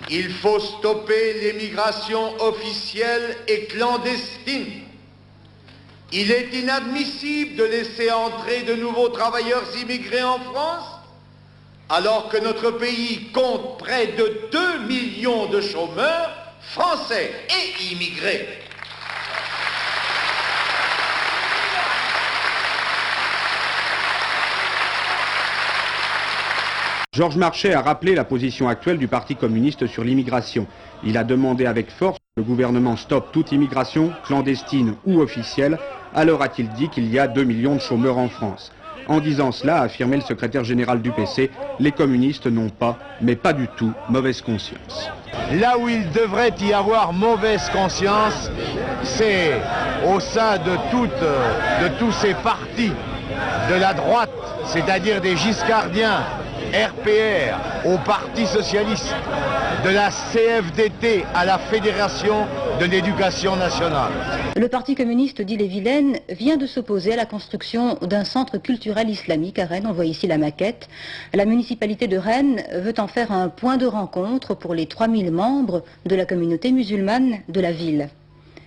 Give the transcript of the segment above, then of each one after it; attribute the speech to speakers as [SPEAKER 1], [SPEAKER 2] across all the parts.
[SPEAKER 1] Il faut stopper l'émigration officielle et clandestine. Il est inadmissible de laisser entrer de nouveaux travailleurs immigrés en France, alors que notre pays compte près de 2 millions de chômeurs français et immigrés.
[SPEAKER 2] Georges Marchais a rappelé la position actuelle du Parti communiste sur l'immigration. Il a demandé avec force que le gouvernement stoppe toute immigration, clandestine ou officielle. Alors a-t-il dit qu'il y a 2 millions de chômeurs en France. En disant cela, a affirmé le secrétaire général du PC, les communistes n'ont pas, mais pas du tout, mauvaise conscience.
[SPEAKER 3] Là où il devrait y avoir mauvaise conscience, c'est au sein de tous ces partis de la droite, c'est-à-dire des giscardiens, RPR, au Parti Socialiste, de la CFDT à la Fédération de l'Éducation nationale.
[SPEAKER 4] Le Parti communiste d'Ille-et-Vilaine vient de s'opposer à la construction d'un centre culturel islamique à Rennes. On voit ici la maquette. La municipalité de Rennes veut en faire un point de rencontre pour les 3000 membres de la communauté musulmane de la ville.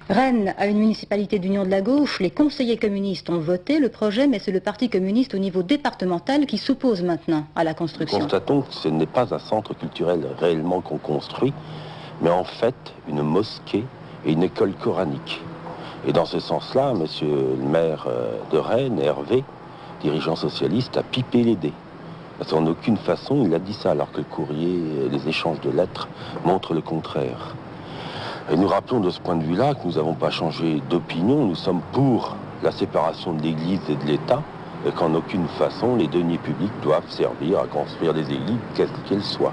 [SPEAKER 4] Rennes a une municipalité d'union de la gauche. Les conseillers communistes ont voté le projet, mais c'est le Parti communiste au niveau départemental qui s'oppose maintenant à la construction.
[SPEAKER 5] Nous constatons que ce n'est pas un centre culturel réellement qu'on construit, mais en fait une mosquée et une école coranique. Et dans ce sens-là, monsieur le maire de Rennes, Hervé, dirigeant socialiste, a pipé les dés. Parce qu'en aucune façon il a dit ça, alors que le courrier, les échanges de lettres montrent le contraire. Et nous rappelons de ce point de vue-là que nous n'avons pas changé d'opinion, nous sommes pour la séparation de l'Église et de l'État, et qu'en aucune façon les deniers publics doivent servir à construire des églises, quelles qu'elles soient.